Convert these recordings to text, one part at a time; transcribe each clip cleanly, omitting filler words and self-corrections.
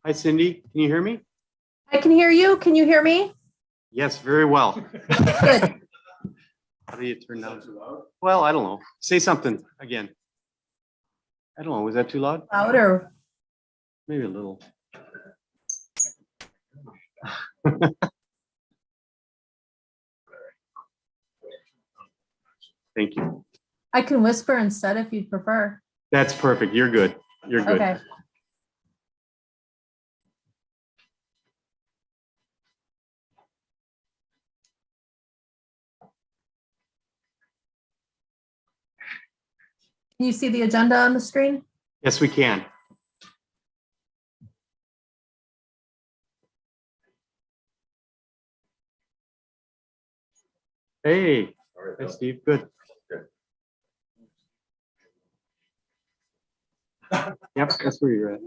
Hi, Cindy. Can you hear me? I can hear you. Can you hear me? Yes, very well. Good. How do you turn down? Well, I don't know. Say something again. I don't know. Was that too loud? Louder. Maybe a little. Thank you. I can whisper instead if you'd prefer. That's perfect. You're good. You're good. Okay. Can you see the agenda on the screen? Yes, we can. Hey, hi, Steve. Good. Yep, that's where you're at.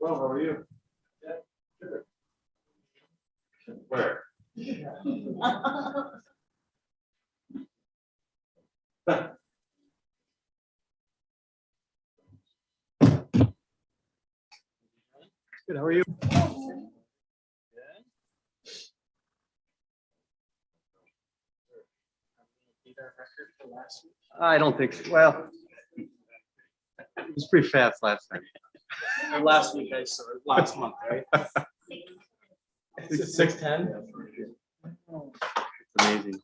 Well, how are you? Where? Good. How are you? I don't think so. Well, it was pretty fast last time. Last week I saw it, last month, right? 6:10. It's amazing.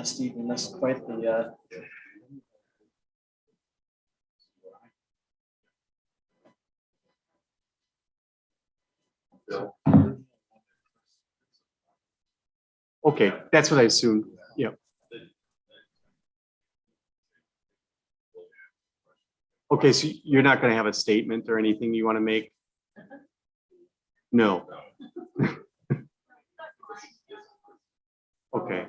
Stephen, that's quite the Okay, that's what I assumed. Yep. Okay, so you're not going to have a statement or anything you want to make? No. Okay.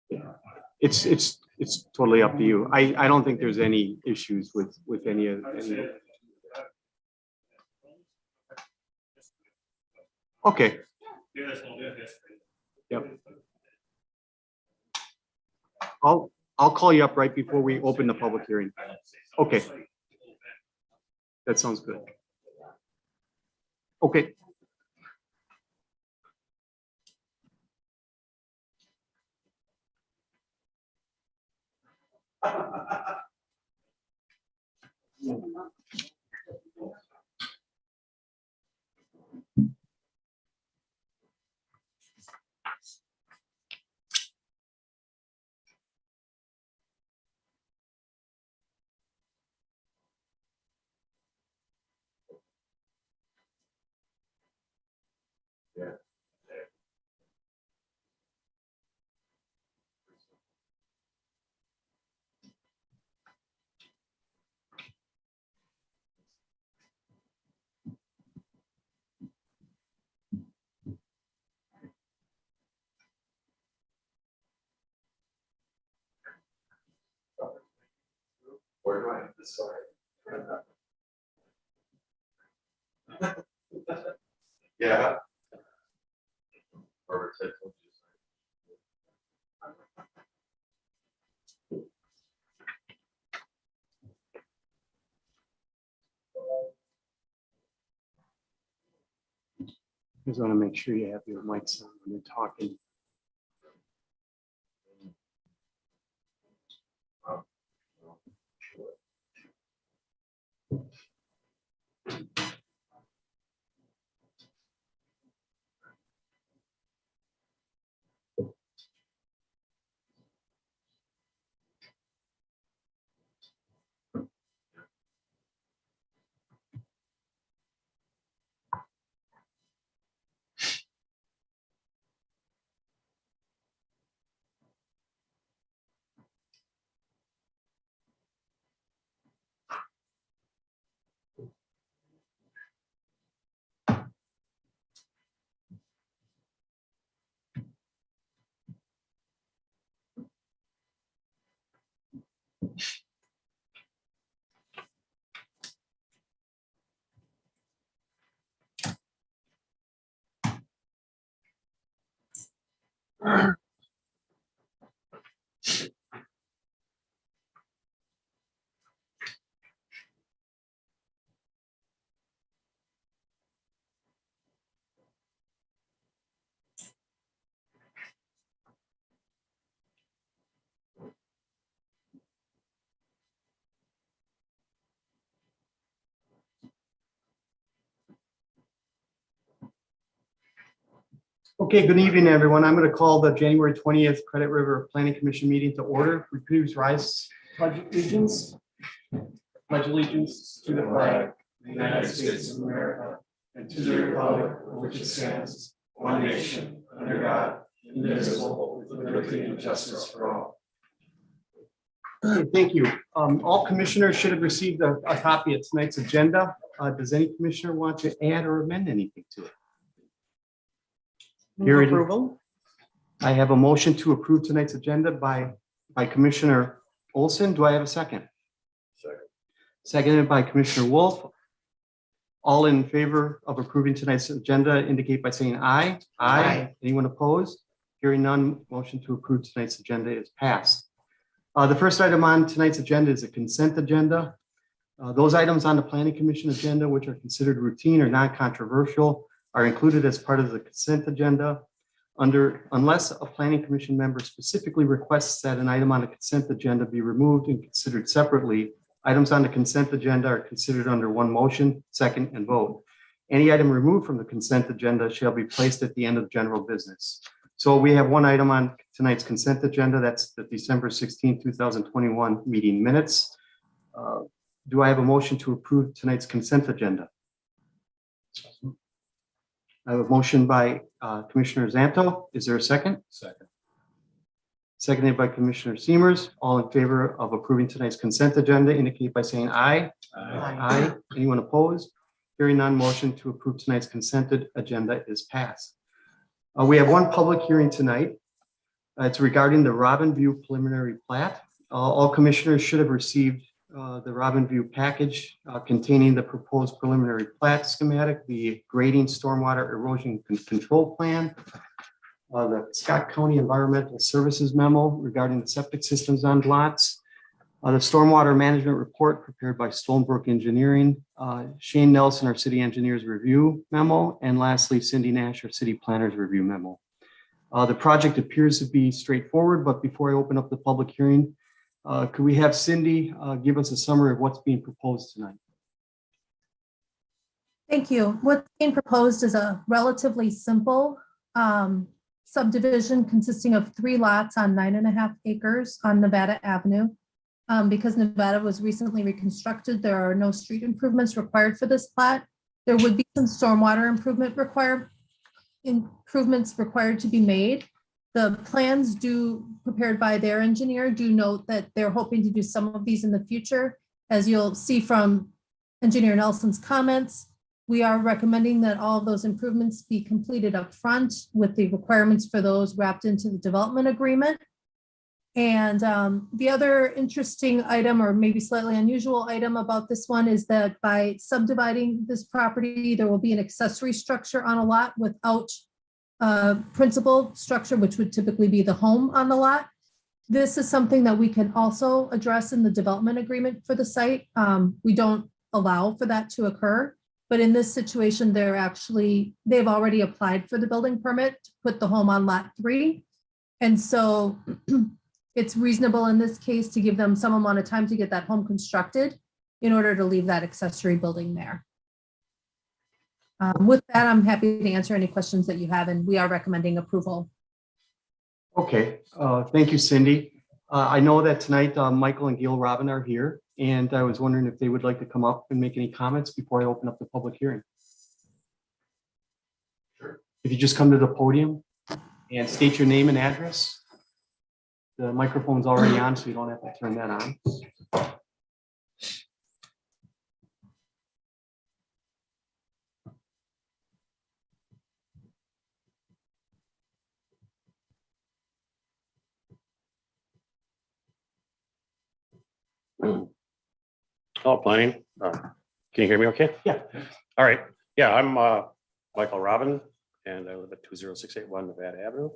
Yeah. It's totally up to you. I don't think there's any issues with any of any. Okay. Yep. I'll call you up right before we open the public hearing. Okay. That sounds good. Okay. Where do I have to start? Yeah. Robert said told you. Just want to make sure you have your mics on when you're talking. Okay, good evening, everyone. I'm going to call the January 20th Credit River Planning Commission meeting to order. We please rise, pledge allegiance. Pledge allegiance to the flag of the United States of America and to the republic for which it stands, one nation, under God, indivisible, with liberty and justice for all. Okay, thank you. All commissioners should have received a copy of tonight's agenda. Does any commissioner want to add or amend anything to it? Here it is. I have a motion to approve tonight's agenda by Commissioner Olson. Do I have a second? Second. Seconded by Commissioner Wolf. All in favor of approving tonight's agenda indicate by saying aye. Aye. Anyone opposed? Hearing none, motion to approve tonight's agenda is passed. The first item on tonight's agenda is a consent agenda. Those items on the Planning Commission agenda, which are considered routine or non-controversial, are included as part of the consent agenda. Unless a Planning Commission member specifically requests that an item on the consent agenda be removed and considered separately, items on the consent agenda are considered under one motion, second, and vote. Any item removed from the consent agenda shall be placed at the end of general business. So we have one item on tonight's consent agenda. That's the December 16, 2021 meeting minutes. Do I have a motion to approve tonight's consent agenda? I have a motion by Commissioner Zanto. Is there a second? Second. Seconded by Commissioner Siemers. All in favor of approving tonight's consent agenda indicate by saying aye. Aye. Anyone opposed? Hearing none, motion to approve tonight's consented agenda is passed. We have one public hearing tonight. It's regarding the Robin View preliminary plat. All commissioners should have received the Robin View package containing the proposed preliminary plat schematic, the grading stormwater erosion control plan, the Scott County Environmental Services memo regarding the septic systems on lots, the stormwater management report prepared by Stonebrook Engineering, Shane Nelson, our city engineer's review memo, and lastly, Cindy Nash, our city planner's review memo. The project appears to be straightforward, but before I open up the public hearing, could we have Cindy give us a summary of what's being proposed tonight? Thank you. What's being proposed is a relatively simple subdivision consisting of 3 lots on 9.5 acres on Nevada Avenue. Because Nevada was recently reconstructed, there are no street improvements required for this plat. There would be some stormwater improvements required to be made. The plans prepared by their engineer do note that they're hoping to do some of these in the future. As you'll see from Engineer Nelson's comments, we are recommending that all of those improvements be completed up front with the requirements for those wrapped into the development agreement. And the other interesting item, or maybe slightly unusual item about this one, is that by subdividing this property, there will be an accessory structure on a lot without principal structure, which would typically be the home on the lot. This is something that we can also address in the development agreement for the site. We don't allow for that to occur, but in this situation, they've already applied for the building permit to put the home on lot 3. And so it's reasonable in this case to give them some amount of time to get that home constructed in order to leave that accessory building there. With that, I'm happy to answer any questions that you have, and we are recommending approval. Okay, thank you, Cindy. I know that tonight Michael and Gail Robin are here, and I was wondering if they would like to come up and make any comments before I open up the public hearing. Sure. If you just come to the podium and state your name and address. The microphone's already on, so you don't have to turn that on. Oh, planning. Can you hear me okay? Yeah. All right. Yeah, I'm Michael Robin, and I live at 20681 Nevada Avenue.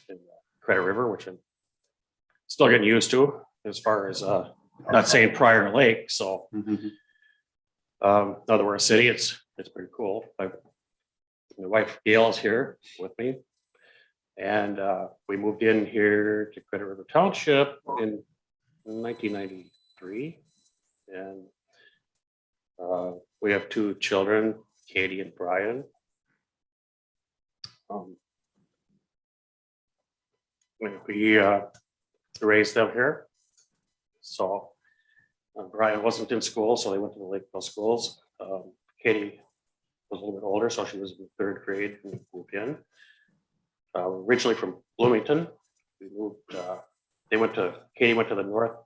in Credit River, which I'm still getting used to as far as not saying Prior Lake. So now that we're a city, it's pretty cool. My wife Gail is here with me, and we moved in here to Credit River Township in 1993, and we have 2 children, Katie and Brian. We raised them here. So Brian wasn't in school, so they went to the Lakeville schools. Katie was a little bit older, so she was in 3rd grade when we moved in. Originally from Bloomington. We moved, Katie went to the North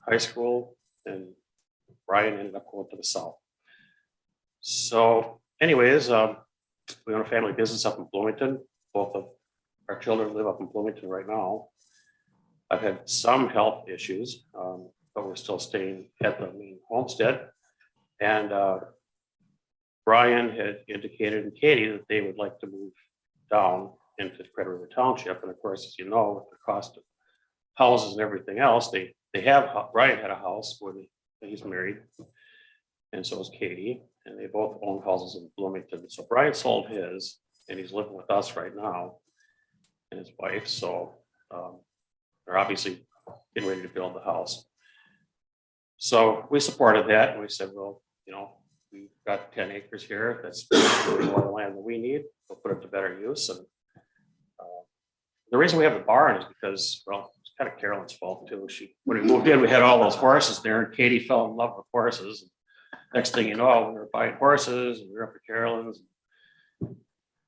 High School, and Brian ended up going to the South. So anyways, we own a family business up in Bloomington. Both of our children live up in Bloomington right now. I've had some health issues, but we're still staying at the main homestead. And Brian had indicated, and Katie, that they would like to move down into Credit River Township. And of course, as you know, with the cost of houses and everything else, Brian had a house where he's married, and so is Katie, and they both own houses in Bloomington. So Brian sold his, and he's living with us right now, and his wife. So they're obviously getting ready to build the house. So we supported that, and we said, well, we've got 10 acres here. That's more land than we need. We'll put it to better use. And the reason we have the barn is because, well, it's kind of Carolyn's fault too. When we moved in, we had all those horses there, and Katie fell in love with horses. Next thing you know, we were buying horses, and we were up at Carolyn's. We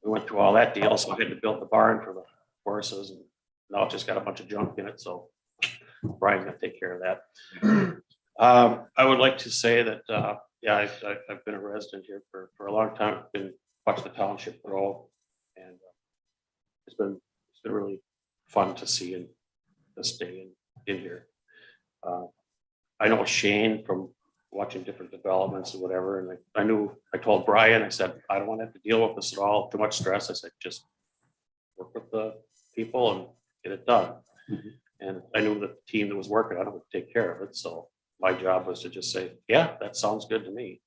went through all that deal, so we had to build the barn for the horses, and now it's just got a bunch of junk in it. So Brian's gonna take care of that. I would like to say that, I've been a resident here for a long time. I've been watching the township grow, and it's been really fun to see and to stay in here. I know Shane from watching different developments and whatever, and I told Brian, I said, I don't want to have to deal with this at all, too much stress. I said, just work with the people and get it done. And I knew that the team that was working on it would take care of it. So my job was to just say, yeah, that sounds good to me.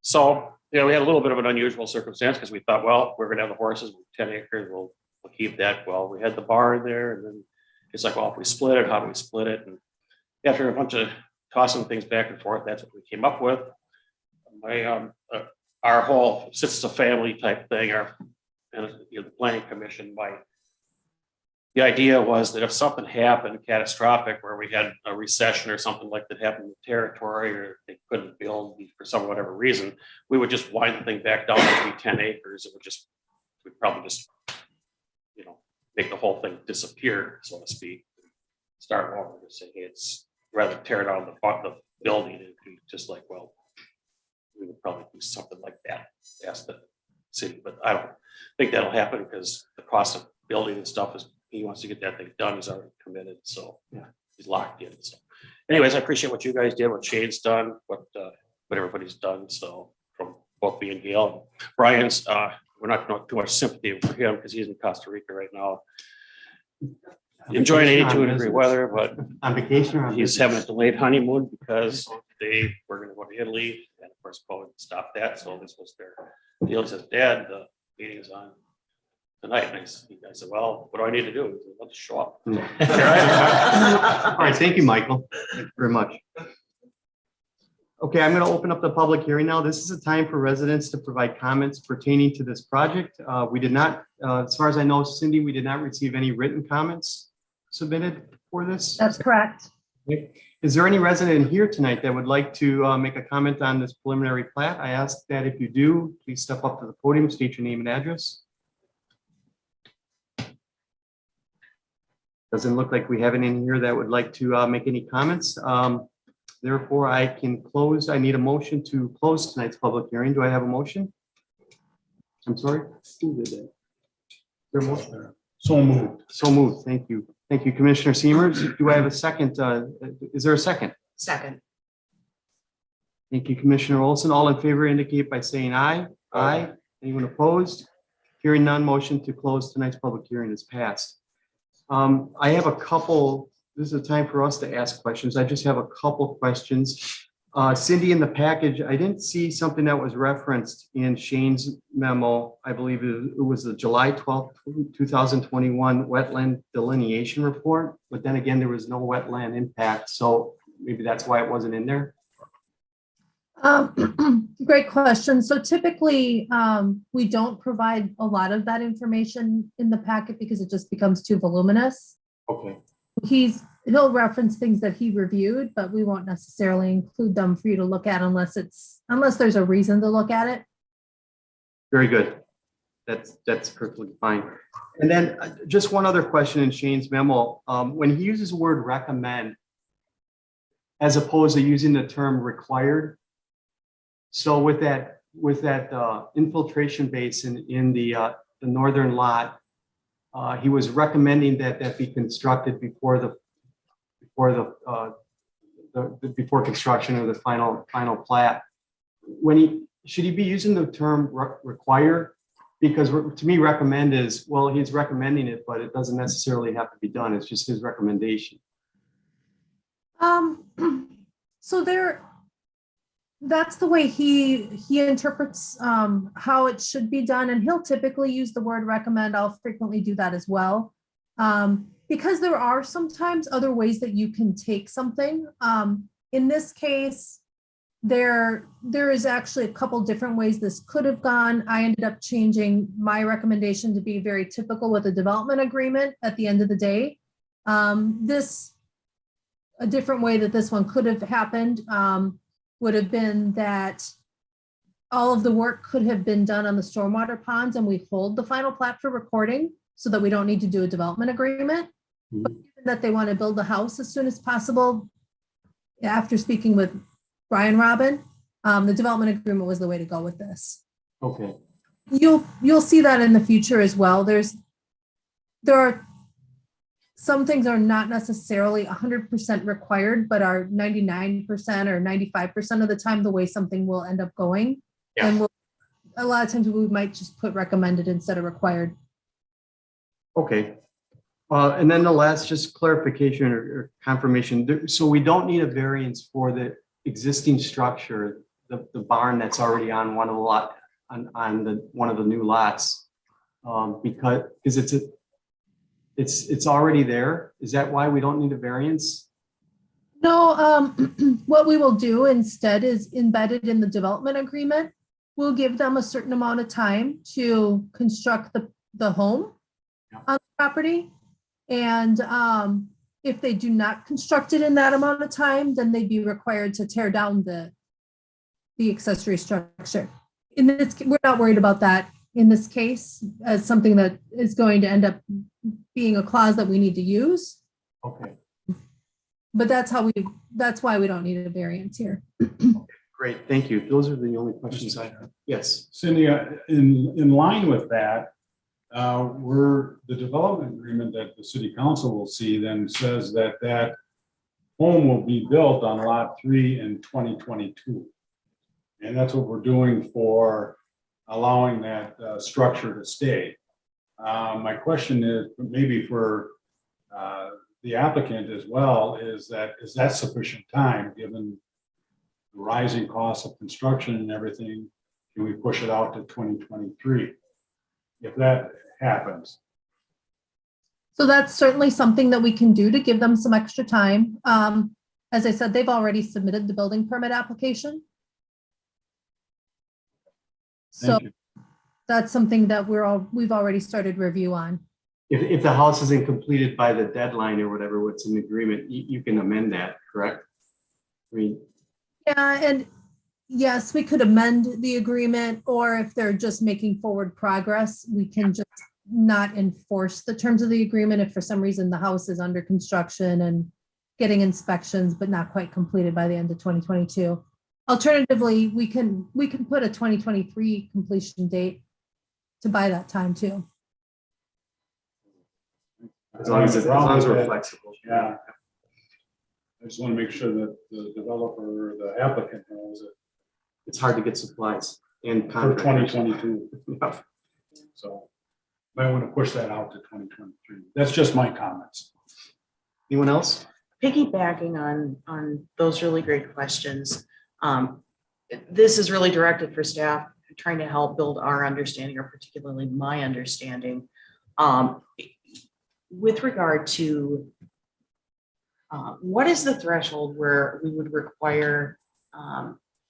So, we had a little bit of an unusual circumstance because we thought, well, we're going to have the horses, 10 acres, we'll keep that. Well, we had the barn there, and then it's like, well, if we split it, how do we split it? And after a bunch of tossing things back and forth, that's what we came up with. Our whole, since it's a family type thing, the planning commission, the idea was that if something happened catastrophic, where we had a recession or something like that happened in the territory, or they couldn't build for some whatever reason, we would just wind the thing back down to be 10 acres. We'd probably just, make the whole thing disappear, so to speak. Start over to say, hey, it's rather tear down the building, and be just like, well, we would probably do something like that, ask the city, but I don't think that'll happen because the cost of building and stuff he wants to get that thing done. He's already committed, so yeah, he's locked in. So anyways, I appreciate what you guys did, what Shane's done, what everybody's done. So from both me and Gail, Brian's, we're not too much sympathy for him because he's in Costa Rica right now, enjoying 82-degree weather, but on vacation, or he's having a delayed honeymoon because they were going to go to Italy, and of course COVID stopped that. So this was their deal. He says, Dad, the meeting's on tonight. And I said, well, what do I need to do? He said, well, just show up. All right, thank you, Michael. Thank you very much. Okay, I'm going to open up the public hearing now. This is a time for residents to provide comments pertaining to this project. We did not, as far as I know, Cindy, we did not receive any written comments submitted for this. That's correct. Is there any resident here tonight that would like to make a comment on this preliminary plat? I ask that if you do, please step up to the podium, state your name and address. Doesn't look like we have any in here that would like to make any comments. Therefore, I need a motion to close tonight's public hearing. Do I have a motion? I'm sorry? Who did that? Is there a motion? So moved. So moved. Thank you. Thank you, Commissioner Siemers. Do I have a second? Is there a second? Second. Thank you, Commissioner Olson. All in favor indicate by saying aye. Aye. Anyone opposed? Hearing none, motion to close tonight's public hearing is passed. I have a couple, this is a time for us to ask questions. I just have a couple questions. Cindy, in the package, I didn't see something that was referenced in Shane's memo. I believe it was the July 12th, 2021 wetland delineation report, but then again, there was no wetland impact. So maybe that's why it wasn't in there. Great question. So typically, we don't provide a lot of that information in the packet because it just becomes too voluminous. Okay. He'll reference things that he reviewed, but we won't necessarily include them for you to look at unless there's a reason to look at it. Very good. That's perfectly fine. And then just one other question in Shane's memo. When he uses the word recommend, as opposed to using the term required. So with that infiltration basin in the northern lot, he was recommending that be constructed before construction of the final plat. Should he be using the term require? Because to me, recommend is, well, he's recommending it, but it doesn't necessarily have to be done. It's just his recommendation. So that's the way he interprets how it should be done, and he'll typically use the word recommend. I'll frequently do that as well, because there are sometimes other ways that you can take something. In this case, there is actually a couple different ways this could have gone. I ended up changing my recommendation to be very typical with a development agreement at the end of the day. A different way that this one could have happened would have been that all of the work could have been done on the stormwater ponds, and we hold the final plat for recording so that we don't need to do a development agreement. But given that they want to build the house as soon as possible, after speaking with Brian Robin, the development agreement was the way to go with this. Okay. You'll see that in the future as well. There are some things are not necessarily 100% required, but are 99% or 95% of the time the way something will end up going. Yeah. And a lot of times we might just put recommended instead of required. Okay. And then the last, just clarification or confirmation. So we don't need a variance for the existing structure, the barn that's already on one of the lot on one of the new lots, because it's already there. Is that why we don't need a variance? No, what we will do instead is embedded in the development agreement. We'll give them a certain amount of time to construct the home on the property. And if they do not construct it in that amount of time, then they'd be required to tear down the accessory structure. We're not worried about that in this case as something that is going to end up being a clause that we need to use. Okay. But that's why we don't need a variance here. Great, thank you. Those are the only questions I have. Yes. Cindy, in line with that, the development agreement that the city council will see then says that home will be built on lot 3 in 2022. And that's what we're doing for allowing that structure to stay. My question is maybe for the applicant as well, is that sufficient time given the rising costs of construction and everything? Can we push it out to 2023 if that happens? So that's certainly something that we can do to give them some extra time. As I said, they've already submitted the building permit application. So Thank you. that's something that we've already started review on. If the house isn't completed by the deadline or whatever, what's in the agreement, you can amend that, correct? I mean, Yeah, and yes, we could amend the agreement, or if they're just making forward progress, we can just not enforce the terms of the agreement if for some reason the house is under construction and getting inspections, but not quite completed by the end of 2022. Alternatively, we can put a 2023 completion date to buy that time too. as long as we're flexible. Yeah. I just want to make sure that the developer or the applicant knows that It's hard to get supplies and for contractors. 2022. Yeah. So might want to push that out to 2023. That's just my comments. Anyone else? Piggybacking on those really great questions. This is really directed for staff trying to help build our understanding, or particularly my understanding. With regard to what is the threshold where we would require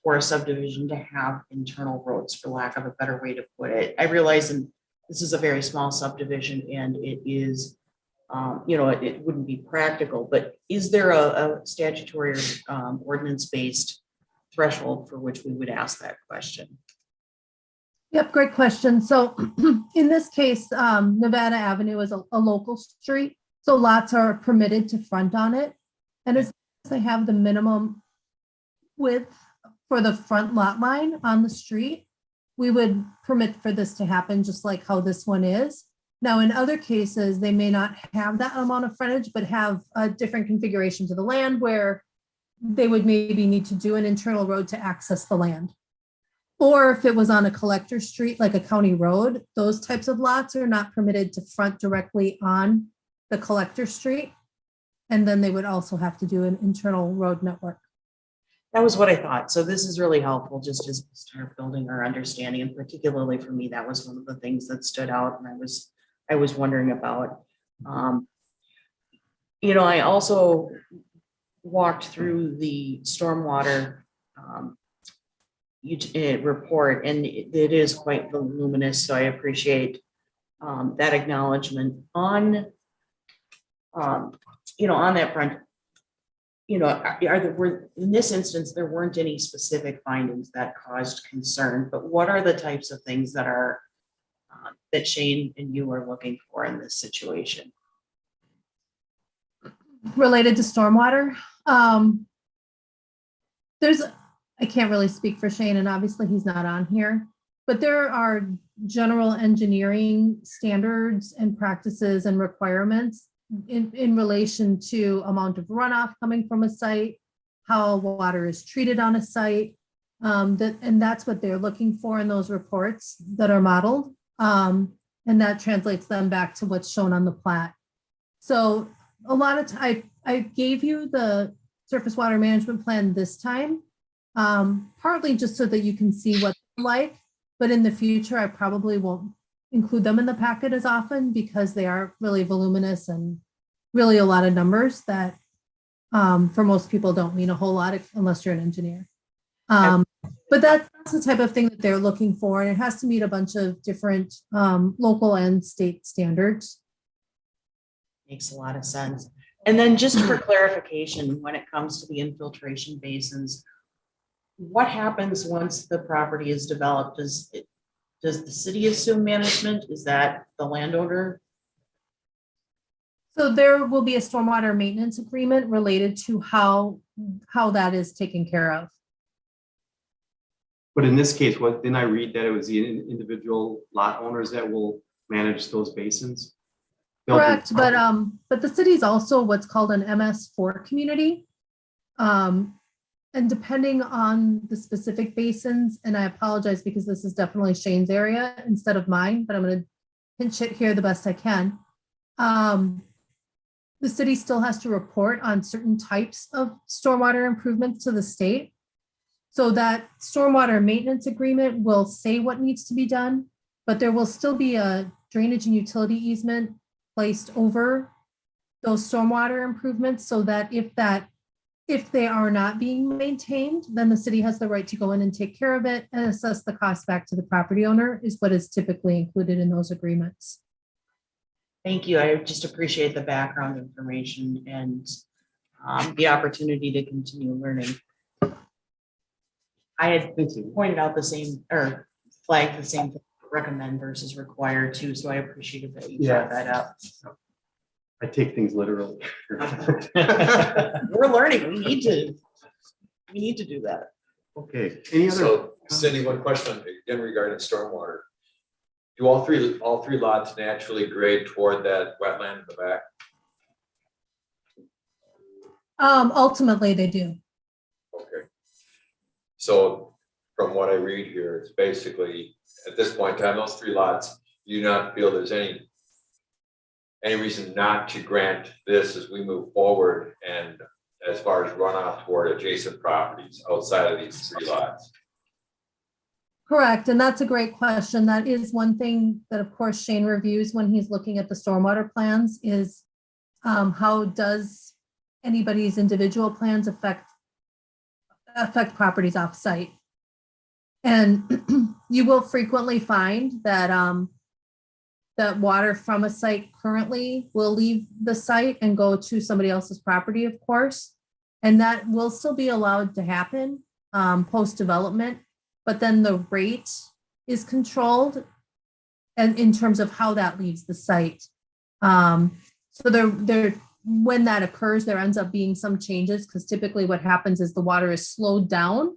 for a subdivision to have internal roads, for lack of a better way to put it? I realize this is a very small subdivision and it is, it wouldn't be practical, but is there a statutory ordinance-based threshold for which we would ask that question? Yep, great question. So in this case, Nevada Avenue is a local street, so lots are permitted to front on it. And as they have the minimum width for the front lot line on the street, we would permit for this to happen just like how this one is. Now, in other cases, they may not have that amount of frontage, but have a different configuration to the land where they would maybe need to do an internal road to access the land. Or if it was on a collector street, like a county road, those types of lots are not permitted to front directly on the collector street. And then they would also have to do an internal road network. That was what I thought. So this is really helpful just as we start building our understanding. And particularly for me, that was one of the things that stood out. And I was wondering about, I also walked through the stormwater report, and it is quite voluminous. So I appreciate that acknowledgement on that front. In this instance, there weren't any specific findings that caused concern, but what are the types of things that are that Shane and you are looking for in this situation? Related to stormwater, I can't really speak for Shane, and obviously he's not on here, but there are general engineering standards and practices and requirements in relation to amount of runoff coming from a site, how water is treated on a site, and that's what they're looking for in those reports that are modeled. And that translates them back to what's shown on the plat. So a lot of time, I gave you the surface water management plan this time, partly just so that you can see what they're like, but in the future, I probably won't include them in the packet as often because they are really voluminous and really a lot of numbers that for most people don't mean a whole lot unless you're an engineer. But that's the type of thing that they're looking for, and it has to meet a bunch of different local and state standards. Makes a lot of sense. And then just for clarification, when it comes to the infiltration basins, what happens once the property is developed? Does the city assume management? Is that the landowner? So there will be a stormwater maintenance agreement related to how that is taken care of. But in this case, didn't I read that it was the individual lot owners that will manage those basins? Correct, but the city's also what's called an MS4 community. And depending on the specific basins, and I apologize because this is definitely Shane's area instead of mine, but I'm going to pinch it here the best I can. The city still has to report on certain types of stormwater improvements to the state. So that stormwater maintenance agreement will say what needs to be done, but there will still be a drainage and utility easement placed over those stormwater improvements so that if they are not being maintained, then the city has the right to go in and take care of it and assess the cost back to the property owner is what is typically included in those agreements. Thank you. I just appreciate the background information and the opportunity to continue learning. I had pointed out the same or flagged the same recommend versus require too, so I appreciated that you brought that up. I take things literally. We're learning. We need to do that. Okay, any other? So Cindy, one question again regarding stormwater. Do all three lots naturally grade toward that wetland in the back? Ultimately, they do. Okay. So from what I read here, it's basically, at this point in time, those three lots do you not feel there's any reason not to grant this as we move forward and as far as runoff toward adjacent properties outside of these 3 lots? Correct, and that's a great question. That is one thing that, of course, Shane reviews when he's looking at the stormwater plans is how does anybody's individual plans affect properties off-site? And you will frequently find that that water from a site currently will leave the site and go to somebody else's property, of course. And that will still be allowed to happen post-development, but then the rate is controlled and in terms of how that leaves the site. So there, when that occurs, there ends up being some changes because typically what happens is the water is slowed down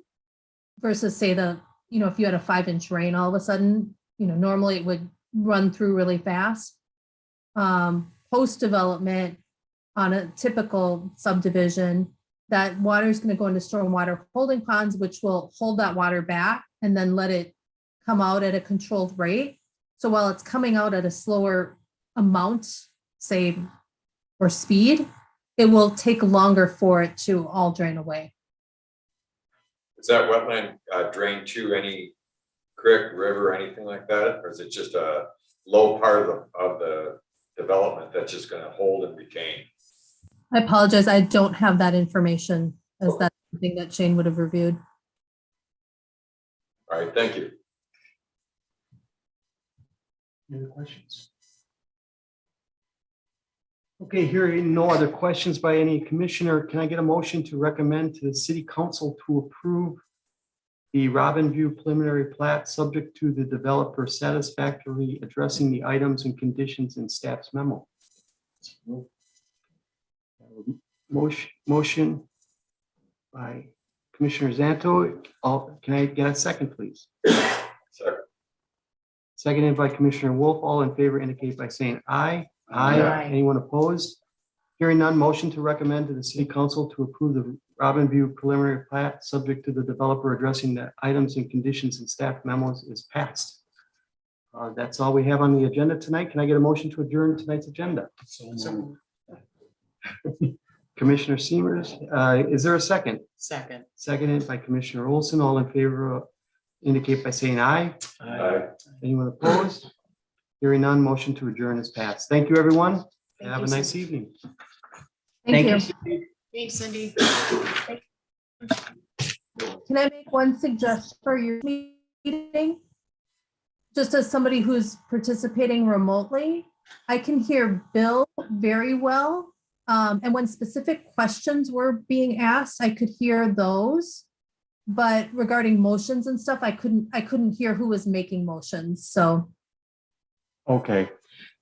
versus say if you had a 5-inch rain all of a sudden, normally it would run through really fast. Post-development on a typical subdivision, that water is going to go into stormwater holding ponds, which will hold that water back and then let it come out at a controlled rate. So while it's coming out at a slower amount, say, or speed, it will take longer for it to all drain away. Is that wetland drained to any creek, river, anything like that? Or is it just a low part of the development that's just going to hold and retain? I apologize, I don't have that information as that's something that Shane would have reviewed. All right, thank you. Any other questions? Okay, hearing no other questions by any commissioner, can I get a motion to recommend to the city council to approve the Robin View preliminary plat subject to the developer satisfactorily addressing the items and conditions in staff's memo? Motion by Commissioner Zanto. Can I get a second, please? Second. Seconded by Commissioner Wolf. All in favor indicate by saying aye. Aye. Anyone opposed? Hearing none, motion to recommend to the city council to approve the Robin View preliminary plat subject to the developer addressing the items and conditions in staff memos is passed. That's all we have on the agenda tonight. Can I get a motion to adjourn tonight's agenda? So, Commissioner Siemers, is there a second? second. Seconded by Commissioner Olson. All in favor indicate by saying aye. Aye. Anyone opposed? Hearing none, motion to adjourn is passed. Thank you, everyone. Thank Have you, a nice Cindy. evening. Thank you. Thanks, Cindy. Can I make one suggestion for your meeting? Just as somebody who's participating remotely, I can hear Bill very well. And when specific questions were being asked, I could hear those. But regarding motions and stuff, I couldn't hear who was making motions. So Okay,